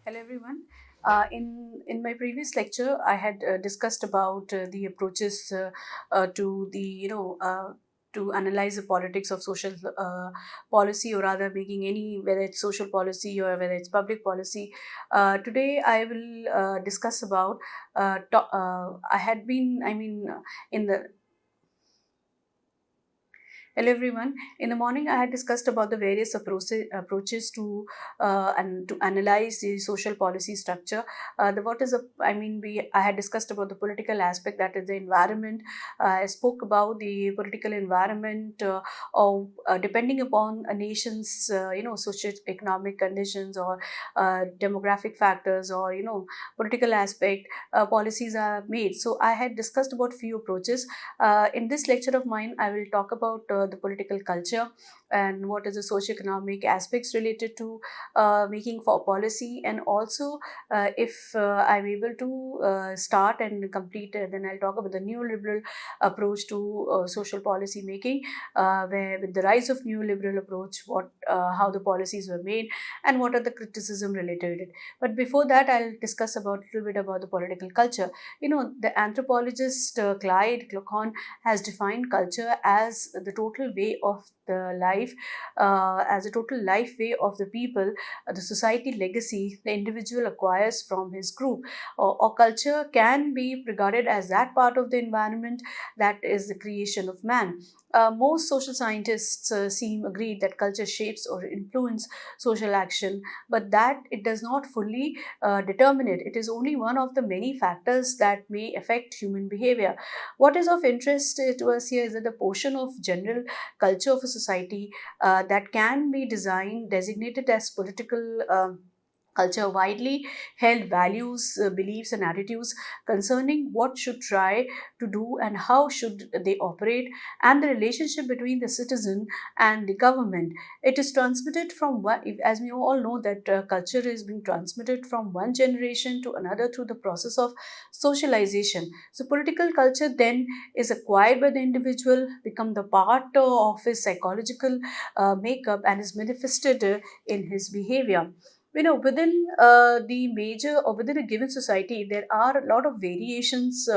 Hello everyone. In my previous lecture, I had discussed about the approaches to the to analyze the politics of social policy, or rather making any, whether it's social policy or whether it's public policy. Today I will discuss about I had been I mean in the Hello everyone. In the morning, I had discussed about the various approaches to and to analyze the social policy structure. The what is a I mean we I had discussed about the political aspect, that is the environment. I spoke about the political environment of depending upon a nation's socio-economic conditions, or demographic factors, or political aspect. Policies are made. So I had discussed about few approaches. In this lecture of mine, I will talk about the political culture and what is the socio-economic aspects related to making for policy, and also if I'm able to start and complete, then I'll talk about the neoliberal approach to social policy making, where with the rise of neoliberal approach, what how the policies were made and what are the criticism related to it. But before that, I'll discuss about a little bit about the political culture. The anthropologist Clyde Clochon has defined culture as the total way of the life, as a total life way of the people, the society legacy the individual acquires from his group. Or culture can be regarded as that part of the environment that is the creation of man. Most social scientists seem agreed that culture shapes or influence social action, but that it does not fully determine it. It is only one of the many factors that may affect human behavior. What is of interest to us here is that the portion of general culture of a society that can be designated as political. Culture widely held values, beliefs, and attitudes concerning what should try to do and how should they operate, and the relationship between the citizen and the government. It is transmitted from as we all know, that culture is being transmitted from one generation to another through the process of socialization. So political culture then is acquired by the individual, become the part of his psychological makeup, and is manifested in his behavior. Within the major, or within a given society, there are a lot of variations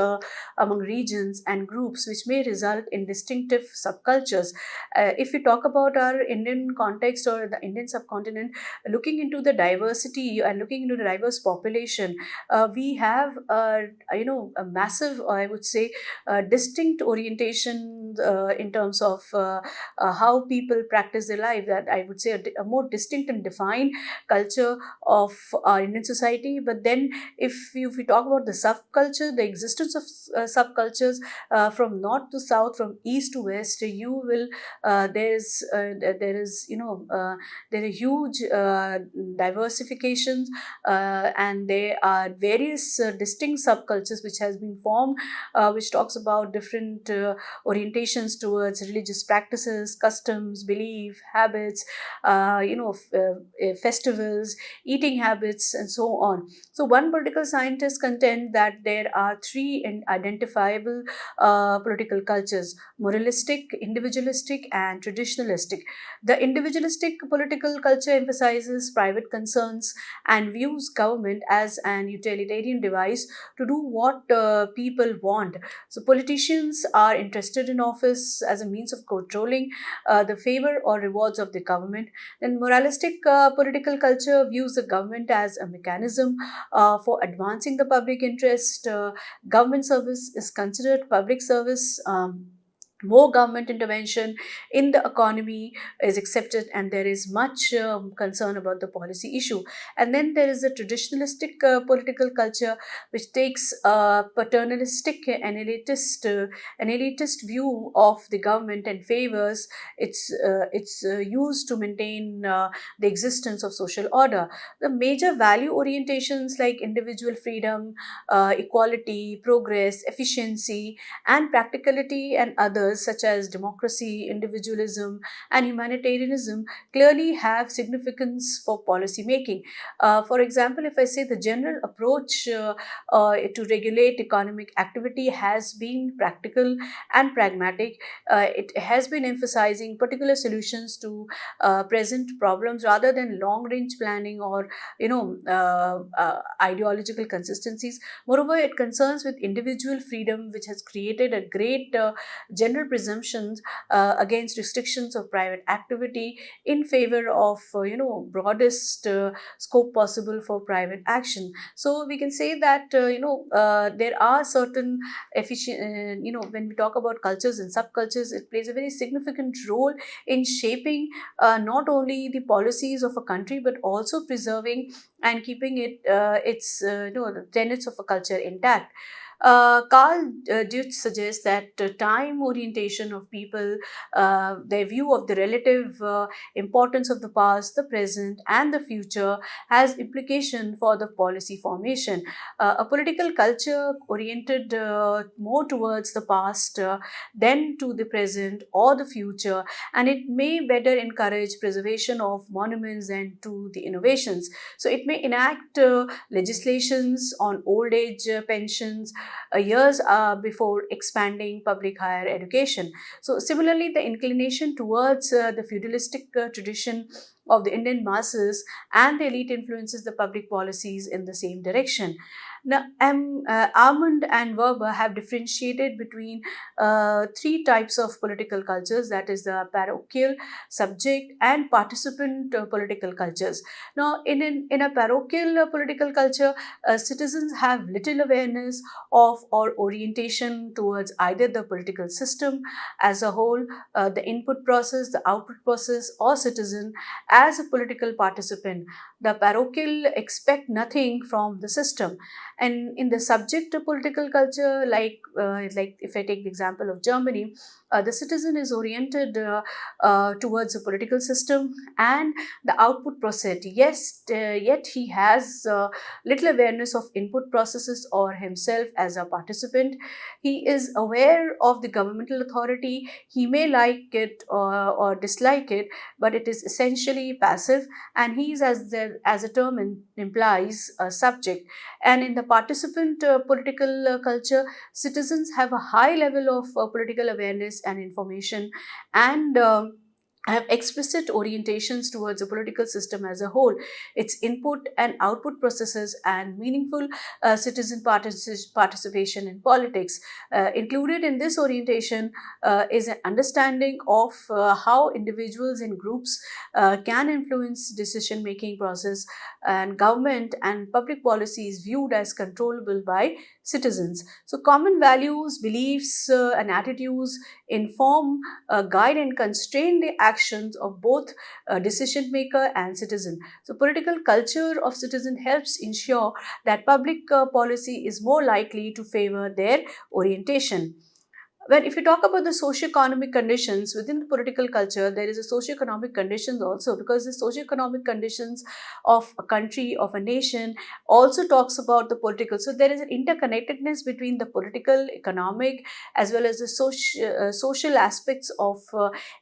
among regions and groups, which may result in distinctive subcultures. If we talk about our Indian context or the Indian subcontinent, looking into the diversity and looking into the diverse population, we have a massive, I would say, distinct orientation in terms of how people practice their life. That I would say a more distinct and defined culture of our Indian society. But then, if we talk about the subculture, the existence of subcultures from north to south, from east to west, you will there is there are huge diversifications, and there are various distinct subcultures which has been formed, which talks about different orientations towards religious practices, customs, belief, habits, festivals, eating habits, and so on. So, one political scientist contend that there are three identifiable political cultures: moralistic, individualistic, and traditionalistic. The individualistic political culture emphasizes private concerns and views government as an utilitarian device to do what people want. So, politicians are interested in office as a means of controlling the favor or rewards of the government. Then, moralistic political culture views the government as a mechanism for advancing the public interest. Government service is considered public service. More government intervention in the economy is accepted, and there is much concern about the policy issue. And then there is a traditionalistic political culture, which takes a paternalistic and elitist view of the government and favors it's used to maintain the existence of social order. The major value orientations like individual freedom, equality, progress, efficiency, and practicality, and others factors such as democracy, individualism, and humanitarianism clearly have significance for policy making. For example, if I say the general approach to regulate economic activity has been practical and pragmatic. It has been emphasizing particular solutions to present problems rather than long range planning or ideological consistencies. Moreover, it concerns with individual freedom, which has created a great general presumptions against restrictions of private activity in favor of broadest scope possible for private action. So we can say that there are certain efficient when we talk about cultures and subcultures, it plays a very significant role in shaping not only the policies of a country but also preserving and keeping the tenets of a culture intact. Carl Deutsch suggests that time orientation of people, their view of the relative importance of the past, the present, and the future has implication for the policy formation. A political culture oriented more towards the past than to the present or the future, and it may better encourage preservation of monuments and to the innovations. So it may enact legislations on old age pensions years before expanding public higher education. So, similarly, the inclination towards the feudalistic tradition of the Indian masses and the elite influences the public policies in the same direction. Now, Armand and Weber have differentiated between three types of political cultures, that is, the parochial, subject, and participant political cultures. Now, in a parochial political culture, citizens have little awareness of or orientation towards either the political system as a whole, the input process, the output process, or citizen as a political participant. The parochial expect nothing from the system. And in the subject of political culture, like if I take the example of Germany, the citizen is oriented towards a political system and the output process. Yes, yet he has little awareness of input processes or himself as a participant. He is aware of the governmental authority. He may like it or dislike it, but it is essentially passive, and he is, as a term implies, a subject. And in the participant political culture, citizens have a high level of political awareness and information, and have explicit orientations towards the political system as a whole, its input and output processes, and meaningful citizen participation in politics. Included in this orientation is an understanding of how individuals and groups can influence decision making process, and government and public policies viewed as controllable by citizens. So common values, beliefs, and attitudes inform, guide, and constrain the actions of both decision maker and citizen. So political culture of citizen helps ensure that public policy is more likely to favor their orientation. When if you talk about the socio-economic conditions within the political culture, there is a socio-economic conditions also, because the socio-economic conditions of a country, of a nation, also talks about the political. So there is an interconnectedness between the political, economic, as well as the social aspects of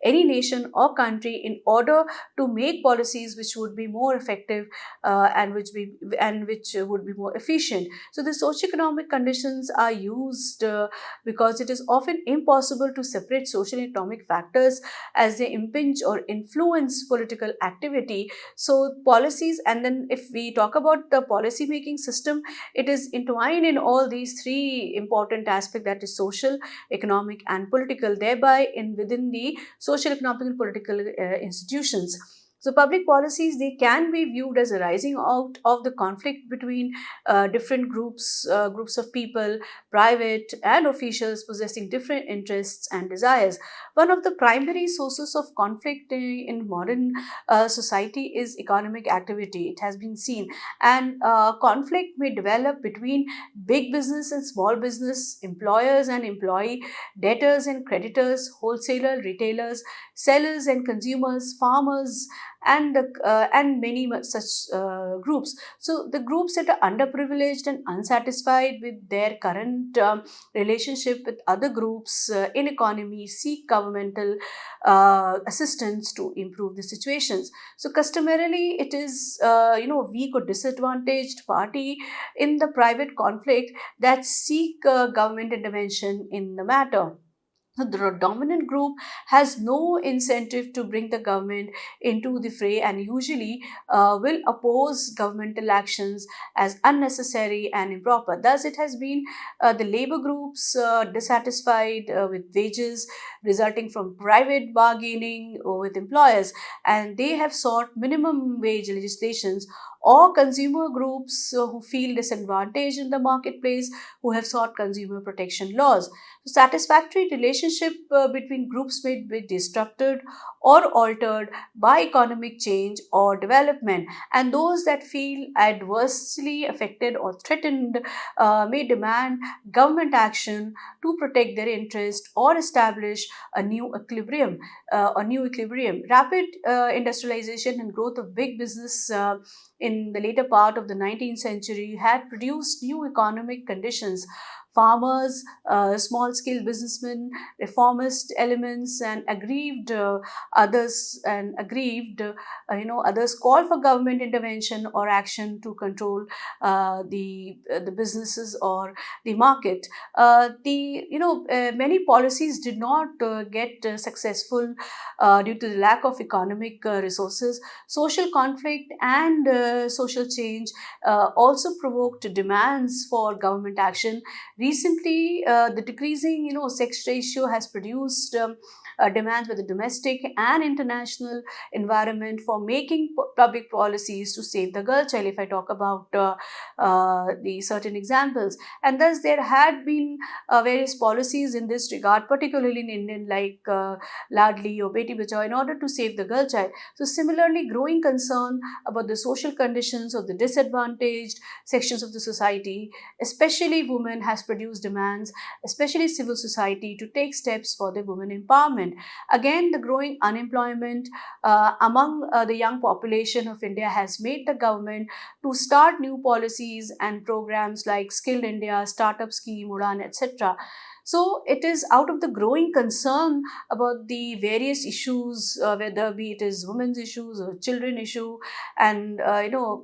any nation or country in order to make policies which would be more effective and which would be more efficient. So the socio-economic conditions are used because it is often impossible to separate social and economic factors as they impinge or influence political activity. So policies, and then if we talk about the policy making system, it is entwined in all these three important aspects, that is social, economic, and political, thereby in within the social, economic, and political institutions. So public policies, they can be viewed as arising out of the conflict between different groups of people, private and officials possessing different interests and desires. One of the primary sources of conflict in modern society is economic activity. It has been seen, and conflict may develop between big business and small business, employers and employee, debtors and creditors, wholesaler, retailers, sellers and consumers, farmers, and many such groups. So the groups that are underprivileged and unsatisfied with their current relationship with other groups in economy seek governmental assistance to improve the situations. So customarily, it is weak or disadvantaged party in the private conflict that seek government intervention in the matter. So the dominant group has no incentive to bring the government into the fray and usually will oppose governmental actions as unnecessary and improper. Thus, it has been the labor groups dissatisfied with wages resulting from private bargaining with employers, and they have sought minimum wage legislations, or consumer groups who feel disadvantaged in the marketplace who have sought consumer protection laws. Satisfactory relationship between groups may be disrupted or altered by economic change or development, and those that feel adversely affected or threatened may demand government action to protect their interest or establish a new equilibrium. Rapid industrialization and growth of big business in the later part of the 19th century had produced new economic conditions. Farmers, small scale businessmen, reformist elements, and others call for government intervention or action to control the businesses or the market. Many policies did not get successful due to the lack of economic resources. Social conflict and social change also provoked demands for government action. Recently, the decreasing, sex ratio has produced demands by the domestic and international environment for making public policies to save the girl child. If I talk about the certain examples, and thus there had been various policies in this regard, particularly in Indian, like Ladli or Beti Bachao, in order to save the girl child. So, similarly, growing concern about the social conditions of the disadvantaged sections of the society, especially women, has produced demands, especially civil society, to take steps for the women empowerment. Again, the growing unemployment among the young population of India has made the government to start new policies and programs like Skilled India, Startup Scheme, Udan, etc. So it is out of the growing concern about the various issues, whether be it is women's issues or children issue, and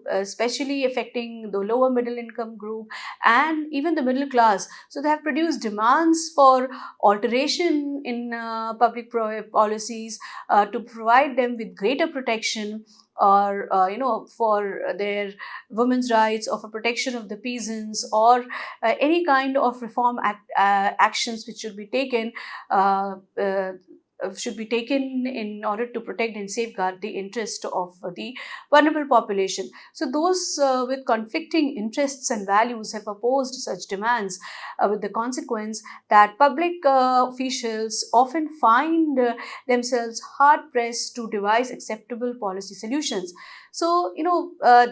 especially affecting the lower middle income group and even the middle class. So they have produced demands for alteration in public policies to provide them with greater protection, or for their women's rights, or for protection of the peasants, or any kind of reform actions which uh, uh, should be taken in order to protect and safeguard the interest of the vulnerable population. So those with conflicting interests and values have opposed such demands, with the consequence that public officials often find themselves hard pressed to devise acceptable policy solutions. So,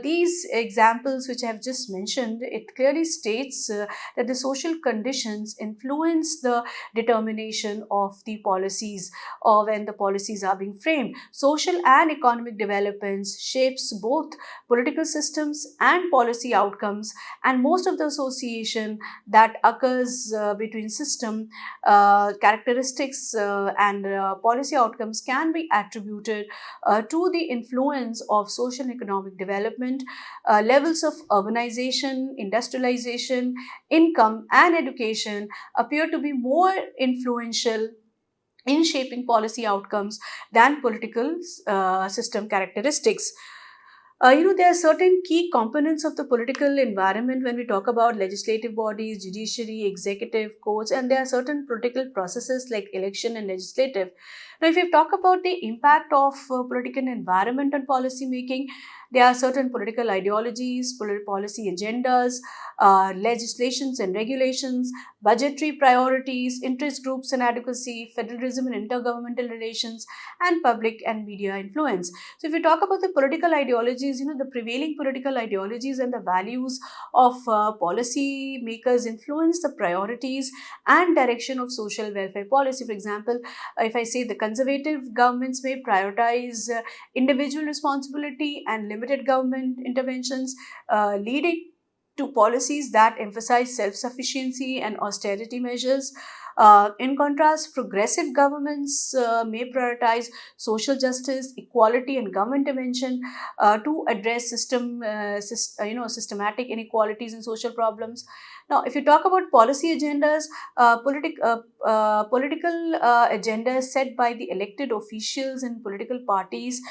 these examples which I have just mentioned, it clearly states that the social conditions influence the determination of the policies, or when the policies are being framed. Social and economic developments shapes both political systems and policy outcomes, and most of the association that occurs between system characteristics and policy outcomes can be attributed to the influence of social and economic development, levels of urbanization, industrialization, income, and education appear to be more influential in shaping policy outcomes than political system characteristics. There are certain key components of the political environment when we talk about legislative bodies, judiciary, executive, courts, and there are certain political processes like election and legislative. Now, if we talk about the impact of political environment on policy making, there are certain political ideologies, policy agendas, legislations and regulations, budgetary priorities, interest groups and adequacy, federalism and intergovernmental relations, and public and media influence. So, if we talk about the political ideologies, the prevailing political ideologies and the values of policy makers influence the priorities and direction of social welfare policy. For example, if I say the conservative governments may prioritize individual responsibility and limited government interventions, leading to policies that emphasize self sufficiency and austerity measures. In contrast, progressive governments may prioritize social justice, equality, and government intervention to address systematic inequalities and social problems. Now, if you talk about policy agendas, political agendas set by the elected officials and political parties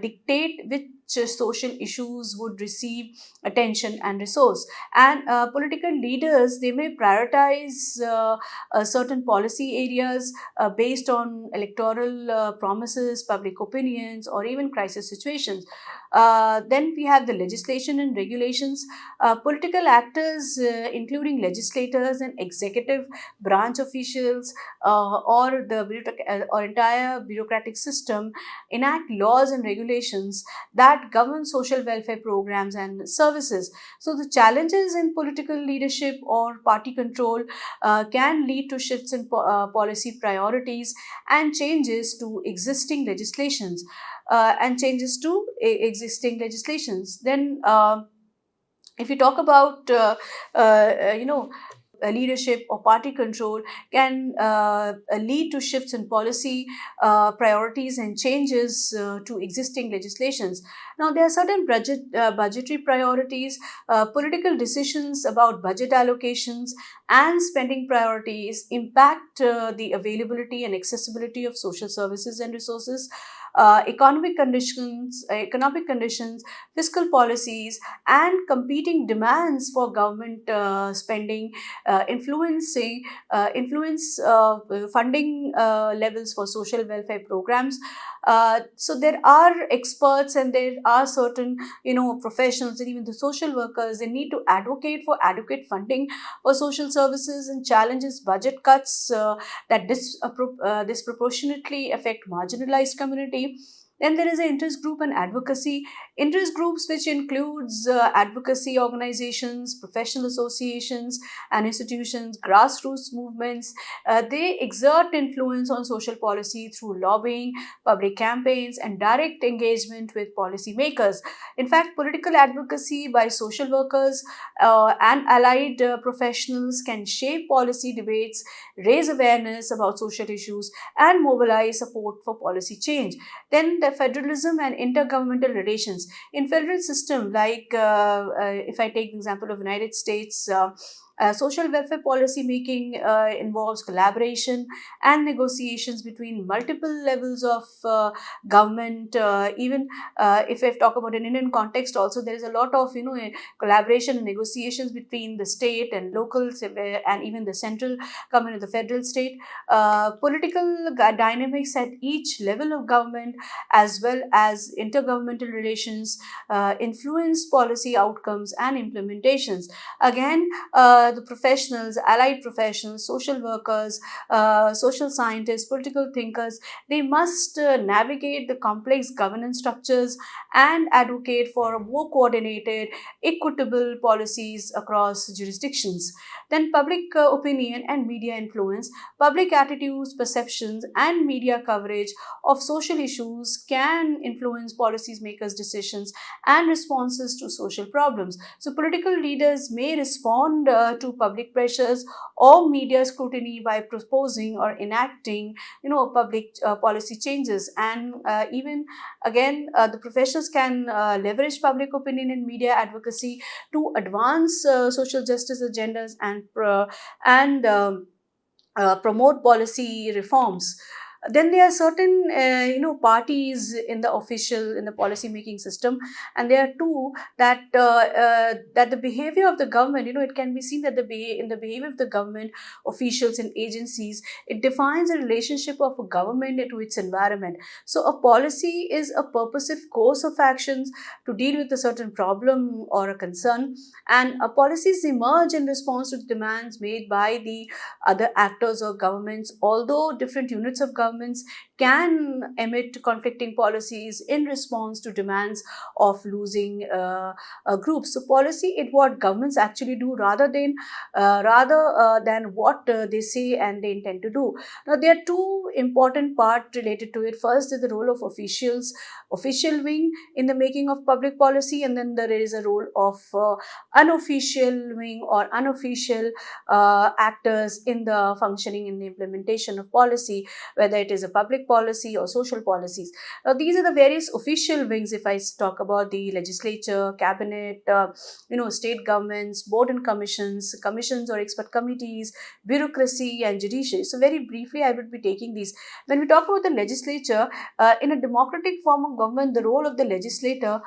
dictate which social issues would receive attention and resource. And political leaders, they may prioritize certain policy areas based on electoral promises, public opinions, or even crisis situations. Then we have the legislation and regulations. Political actors, including legislators and executive branch officials, or the or entire bureaucratic system, enact laws and regulations that govern social welfare programs and services. So the challenges in political leadership or party control can lead to shifts in policy priorities and changes to existing legislations. Then, if you talk about leadership or party control can lead to shifts in policy priorities and changes to existing legislations. Now, there are certain budgetary priorities, political decisions about budget allocations and spending priorities impact the availability and accessibility of social services and resources. Economic conditions, fiscal policies, and competing demands for government spending influence funding levels for social welfare programs. So there are experts and there are certain professionals and even the social workers. They need to advocate for adequate funding for social services and challenges budget cuts that disproportionately affect marginalized community. Then there is an interest group and advocacy. Interest groups, which includes advocacy organizations, professional associations and institutions, grassroots movements, they exert influence on social policy through lobbying, public campaigns, and direct engagement with policymakers. In fact, political advocacy by social workers and allied professionals can shape policy debates, raise awareness about social issues, and mobilize support for policy change. Then the federalism and intergovernmental relations. In federal system, like if I take the example of United States, social welfare policy making involves collaboration and negotiations between multiple levels of government. Even if I talk about an Indian context, also there is a lot of collaboration and negotiations between the state and local and even the central government of the federal state. Political dynamics at each level of government as well as intergovernmental relations influence policy outcomes and implementations. Again, the professionals, allied professionals, social workers, social scientists, political thinkers, they must navigate the complex governance structures and advocate for more coordinated, equitable policies across jurisdictions. Then public opinion and media influence. Public attitudes, perceptions, and media coverage of social issues can influence policymakers' decisions and responses to social problems. So, political leaders may respond to public pressures or media scrutiny by proposing or enacting, public policy changes. And even again, the professionals can leverage public opinion and media advocacy to advance social justice agendas and promote policy reforms. Then there are certain parties in the policy making system, and there are two that the behavior of the government, it can be seen that in the behavior of the government officials and agencies, it defines a relationship of a government to its environment. So a policy is a purposive course of actions to deal with a certain problem or a concern, and policies emerge in response to demands made by the other actors or governments. Although different units of governments can emit conflicting policies in response to demands of losing groups. So policy is what governments actually do rather than what they say and they intend to do. Now, there are two important parts related to it. First is the role of official wing in the making of public policy, and then there is a role of unofficial wing or unofficial actors in the functioning in the implementation of policy, whether it is a public policy or social policies. Now, these are the various official wings. If I talk about the legislature, cabinet, state governments, board and commissions or expert committees, bureaucracy and judiciary. So very briefly, I would be taking these. When we talk about the legislature, in a democratic form of government, the role of the legislature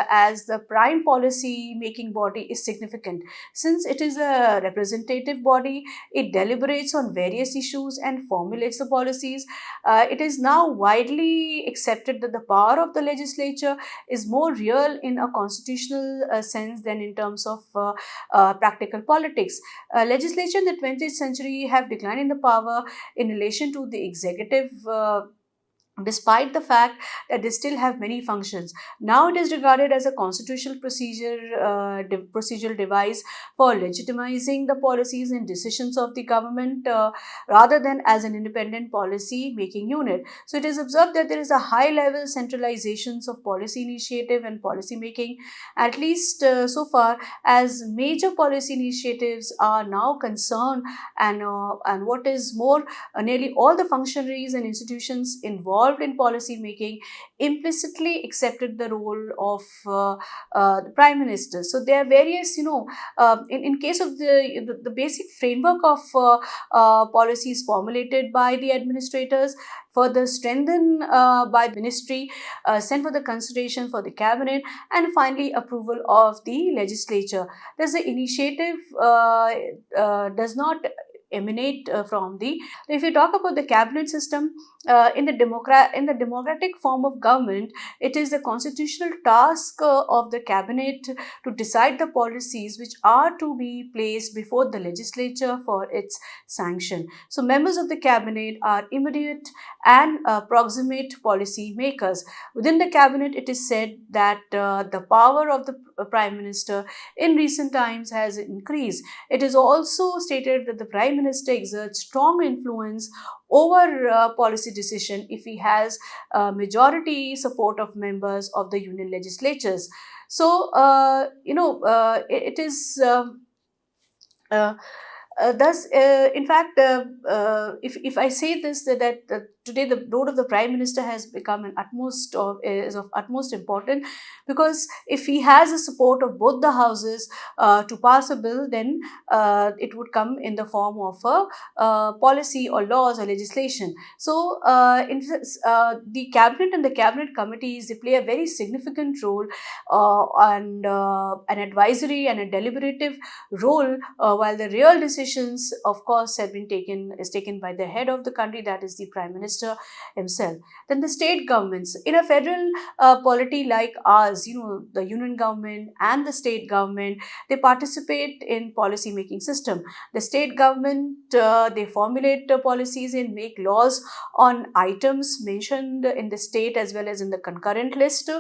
as the prime policy making body is significant. Since it is a representative body, it deliberates on various issues and formulates the policies. It is now widely accepted that the power of the legislature is more real in a constitutional sense than in terms of practical politics. Legislature in the 20th century have declined in the power in relation to the executive. Despite the fact that they still have many functions. Now it is regarded as a constitutional procedural device for legitimizing the policies and decisions of the government rather than as an independent policy making unit. So it is observed that there is a high level centralizations of policy initiative and policy making, at least so far as major policy initiatives are now concerned, and what is more, nearly all the functionaries and institutions involved in policy making implicitly accepted the role of the prime minister. So there are various, in case of the basic framework of policies formulated by the administrators, further strengthened by the ministry, sent for the consideration for the cabinet, and finally approval of the legislature. Thus, the initiative does not emanate from the. If you talk about the cabinet system, in the democratic form of government, it is the constitutional task of the cabinet to decide the policies which are to be placed before the legislature for its sanction. So members of the cabinet are immediate and proximate policy makers. Within the cabinet, it is said that the power of the prime minister in recent times has increased. It is also stated that the prime minister exerts strong influence over policy decision if he has majority support of members of the union legislatures. So, it is. Uh, Thus, in fact, if I say this, that today the role of the prime minister has become is of utmost importance, because if he has the support of both the houses to pass a bill, then it would come in the form of a policy or laws or legislation. So, the cabinet and the cabinet committees, they play a very significant role and an advisory and a deliberative role, while the real decisions, of course, have been taken by the head of the country, that is the prime minister himself. Then the state governments in a federal polity like ours, the union government and the state government, they participate in policy making system. The state government, they formulate policies and make laws on items mentioned in the state as well as in the concurrent list.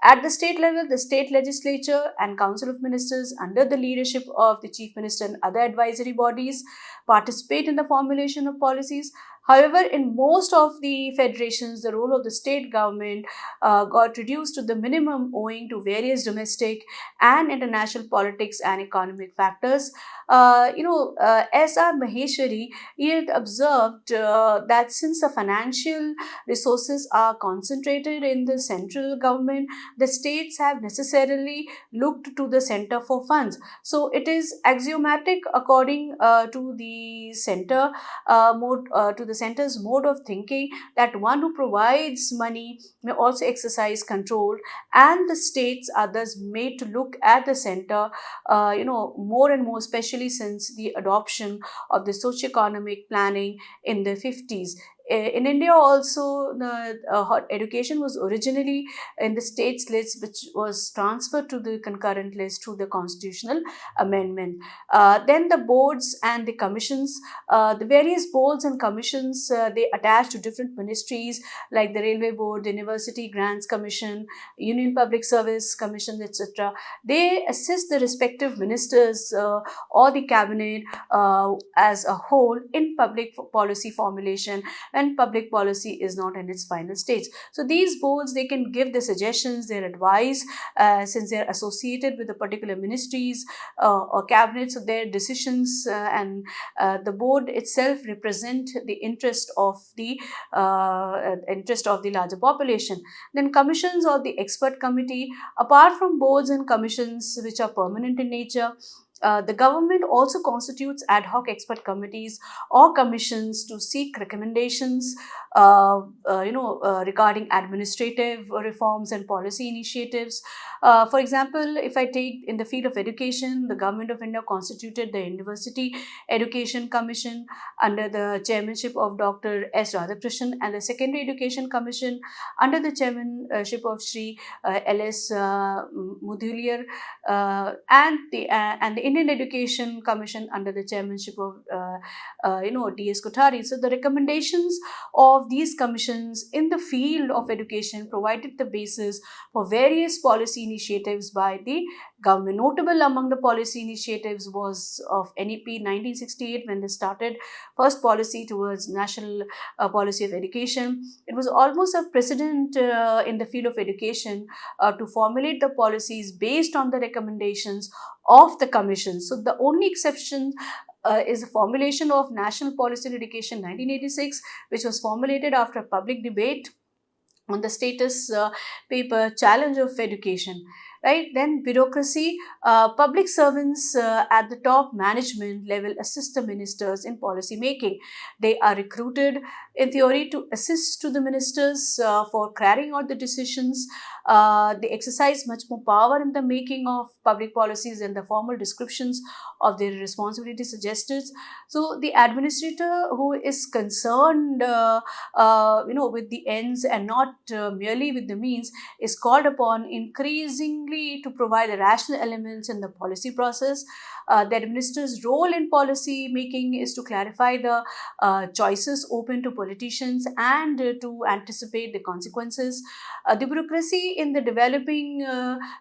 At the state level, the state legislature and council of ministers, under the leadership of the chief minister and other advisory bodies, participate in the formulation of policies. However, in most of the federations, the role of the state government got reduced to the minimum owing to various domestic and international politics and economic factors. S.R. Maheshwari, he had observed that since the financial resources are concentrated in the central government, the states have necessarily looked to the center for funds. So it is axiomatic, according to the center's mode of thinking, that one who provides money may also exercise control, and the states are thus made to look at the center, more and more, especially since the adoption of the socio-economic planning in the 50s. in India also, education was originally in the states list, which was transferred to the concurrent list through the constitutional amendment. Then the boards and the commissions, the various boards and commissions, they attach to different ministries like the Railway Board, the University Grants Commission, Union Public Service Commission, etc. They assist the respective ministers or the cabinet as a whole in public policy formulation when public policy is not in its final stage. So these boards, they can give the suggestions, their advice, since they are associated with the particular ministries or cabinets, so their decisions and the board itself represent the interest of the larger population. Then commissions or the expert committee, apart from boards and commissions which are permanent in nature, the government also constitutes ad hoc expert committees or commissions to seek recommendations, regarding administrative reforms and policy initiatives. For example, if I take in the field of education, the Government of India constituted the University Education Commission under the chairmanship of Dr. S. Radhakrishnan, and the Secondary Education Commission under the chairmanship of Sri L.S. Mudaliar, and the Indian Education Commission under the chairmanship of D.S. Kothari. So the recommendations of these commissions in the field of education provided the basis for various policy initiatives by the government. Notable among the policy initiatives was of NEP 1968, when they started first policy towards national policy of education. It was almost a precedent in the field of education to formulate the policies based on the recommendations of the commission. So the only exception is the formulation of National Policy on Education 1986, which was formulated after a public debate on the status paper Challenge of Education. Right, then bureaucracy, public servants at the top management level assist the ministers in policy making. They are recruited in theory to assist to the ministers for carrying out the decisions. They exercise much more power in the making of public policies than the formal descriptions of their responsibility suggested. So the administrator who is concerned with the ends and not merely with the means is called upon increasingly to provide the rational elements in the policy process. The minister's role in policy making is to clarify the choices open to politicians and to anticipate the consequences. The bureaucracy in the developing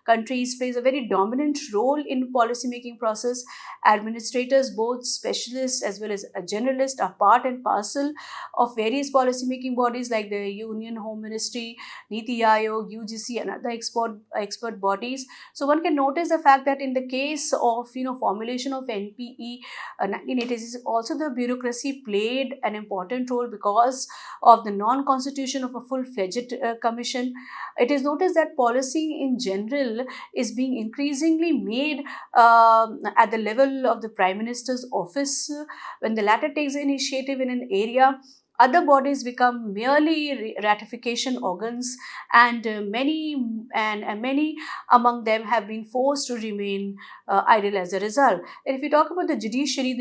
countries plays a very dominant role in policy making process. Administrators, both specialists as well as a generalist, are part and parcel of various policy making bodies like the Union Home Ministry, Niti Aayog, UGC, and other expert bodies. So one can notice the fact that in the case of formulation of NPE 1986, also the bureaucracy played an important role because of the non-constitution of a full-fledged commission. It is noticed that policy in general is being increasingly made at the level of the Prime Minister's office. When the latter takes initiative in an area, other bodies become merely ratification organs, and many among them have been forced to remain idle as a result. And if you talk about the judiciary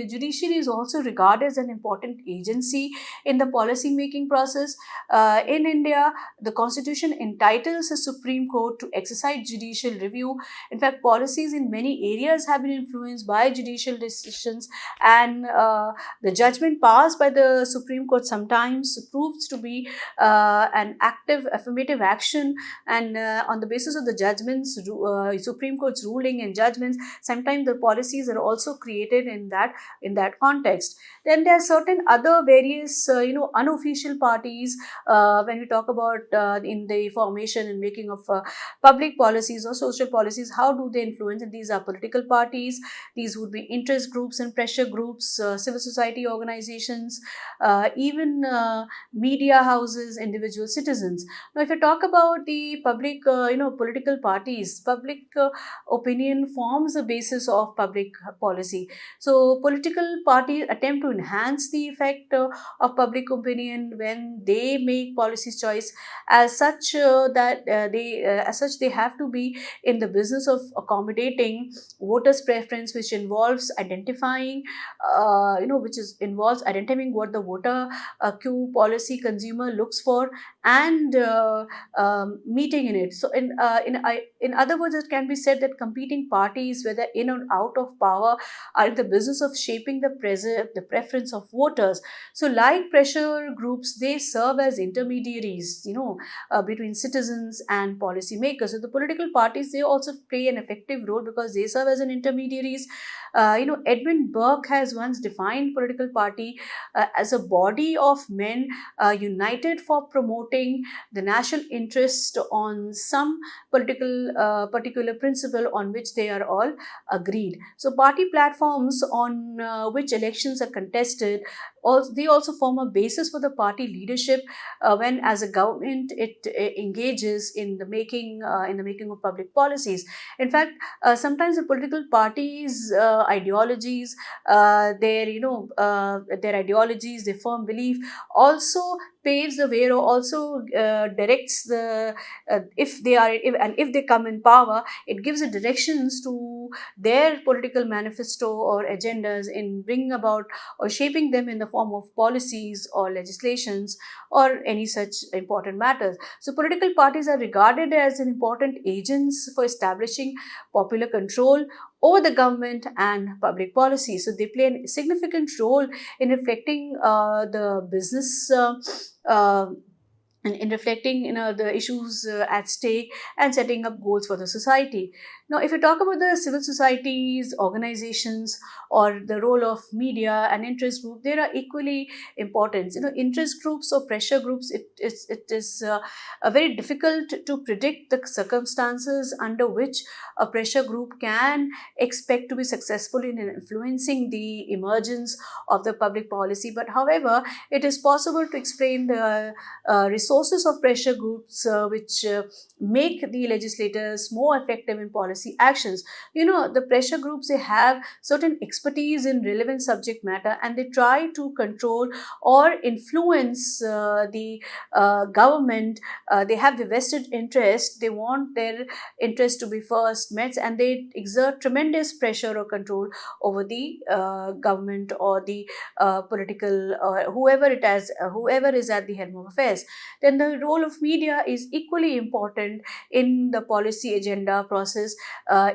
is also regarded as an important agency in the policy making process. In India, the Constitution entitles the Supreme Court to exercise judicial review. In fact, policies in many areas have been influenced by judicial decisions, and the judgment passed by the Supreme Court sometimes proves to be an active affirmative action, and on the basis of the judgments, Supreme Court's ruling and judgments, sometimes the policies are also created in that context. Then there are certain other various unofficial parties when we talk about in the formation and making of public policies or social policies. How do they influence? And these are political parties. These would be interest groups and pressure groups, civil society organizations, even media houses, individual citizens. Now, if you talk about the public, political parties, public opinion forms the basis of public policy. So, political parties attempt to enhance the effect of public opinion when they make policy choice. As such, they have to be in the business of accommodating voters' preference, which involves identifying, involves identifying what the voter Q policy consumer looks for, and meeting in it. So in other words, it can be said that competing parties, whether in or out of power, are in the business of shaping the preference of voters. So like pressure groups, they serve as intermediaries, between citizens and policymakers. So the political parties, they also play an effective role because they serve as an intermediaries. Edmund Burke has once defined political party as a body of men united for promoting the national interest on some particular principle on which they are all agreed. So party platforms on which elections are contested, they also form a basis for the party leadership when, as a government, it engages in the making of public policies. In fact, sometimes the political parties' ideologies, their ideologies, their firm belief, also paves the way, or also directs the if they come in power, it gives the directions to their political manifesto or agendas in bringing about or shaping them in the form of policies or legislations or any such important matters. So political parties are regarded as an important agents for establishing popular control over the government and public policy. So they play a significant role in reflecting the business in reflecting the issues at stake and setting up goals for the society. Now, if we talk about the civil societies, organizations, or the role of media and interest group, they are equally important. Interest groups or pressure groups, it is very difficult to predict the circumstances under which a pressure group can expect to be successful in influencing the emergence of the public policy. But however, it is possible to explain the resources of pressure groups which make the legislators more effective in policy actions. The pressure groups, they have certain expertise in relevant subject matter, and they try to control or influence the government. They have the vested interest. They want their interest to be first met, and they exert tremendous pressure or control over the government or the political whoever is at the helm of affairs. Then the role of media is equally important in the policy agenda process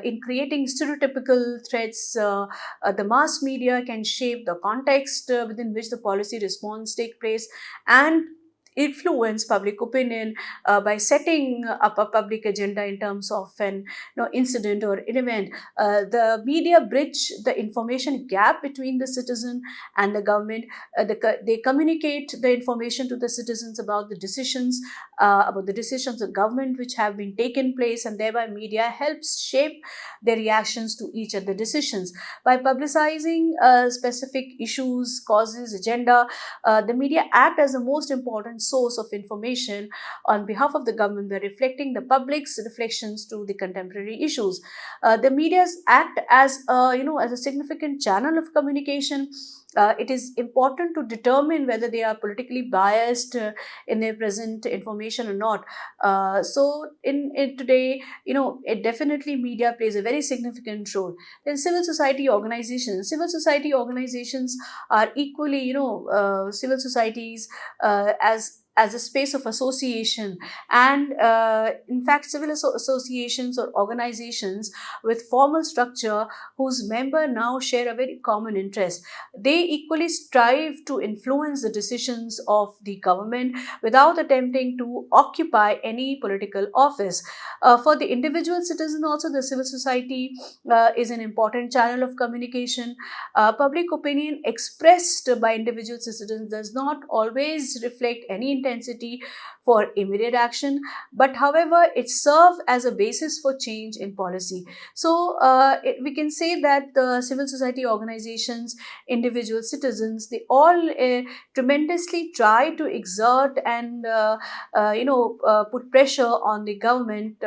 in creating stereotypical threats. The mass media can shape the context within which the policy response take place and influence public opinion by setting up a public agenda in terms of an incident or an event. The media bridge the information gap between the citizen and the government. They communicate the information to the citizens about the decisions of government which have been taken place, and thereby media helps shape their reactions to each of the decisions. By publicizing specific issues, causes, agenda, the media act as the most important source of information on behalf of the government by reflecting the public's reflections to the contemporary issues. The medias act as a significant channel of communication. It is important to determine whether they are politically biased in their present information or not. So in today, it definitely media plays a very significant role. Then civil society organizations. Civil society organizations are equally, civil societies as a space of association, and in fact civil associations or organizations with formal structure whose member now share a very common interest, they equally strive to influence the decisions of the government without attempting to occupy any political office. For the individual citizen also, the civil society is an important channel of communication. Public opinion expressed by individual citizens does not always reflect any intensity for immediate action, but however, it serves as a basis for change in policy. So, we can say that the civil society organizations, individual citizens, they all tremendously try to exert and put pressure on the government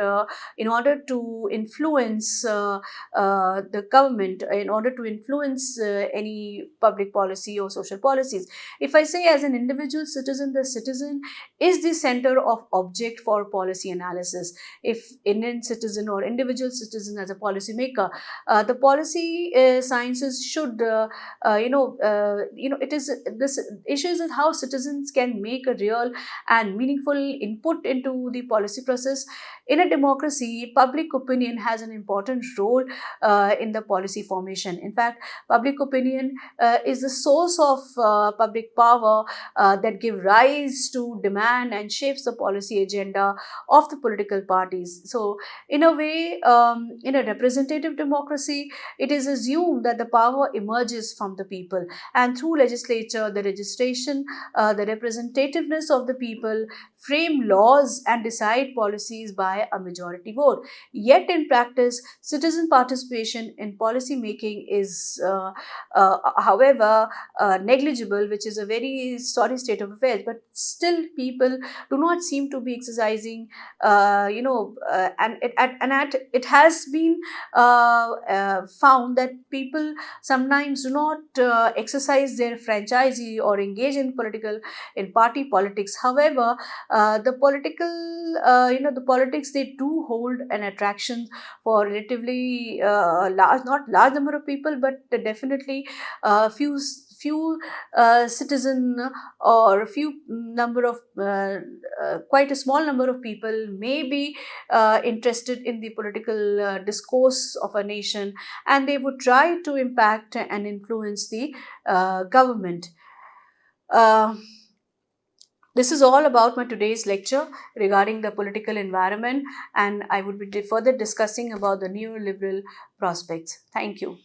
in order to influence the government, in order to influence any public policy or social policies. If I say as an individual citizen, the citizen citizen is the center of object for policy analysis. If Indian citizen or individual citizen as a policymaker, the policy sciences should, it is this issues is how citizens can make a real and meaningful input into the policy process. In a democracy, public opinion has an important role in the policy formation. In fact, public opinion is the source of public power that give rise to demand and shapes the policy agenda of the political parties. So, in a way, in a representative democracy, it is assumed that the power emerges from the people, and through legislature, the registration, the representativeness of the people frame laws and decide policies by a majority vote. Yet, in practice, citizen participation in policy making is, however, negligible, which is a very sorry state of affairs. But still, people do not seem to be exercising, it has been found that people sometimes do not exercise their franchisee or engage in party politics. However, the politics, they do hold an attraction for relatively not large number of people, but definitely few citizen, or a few number of quite a small number of people may be interested in the political discourse of a nation, and they would try to impact and influence the government. Uh, this is all about my today's lecture regarding the political environment, and I would be further discussing about the neoliberal prospects. Thank you.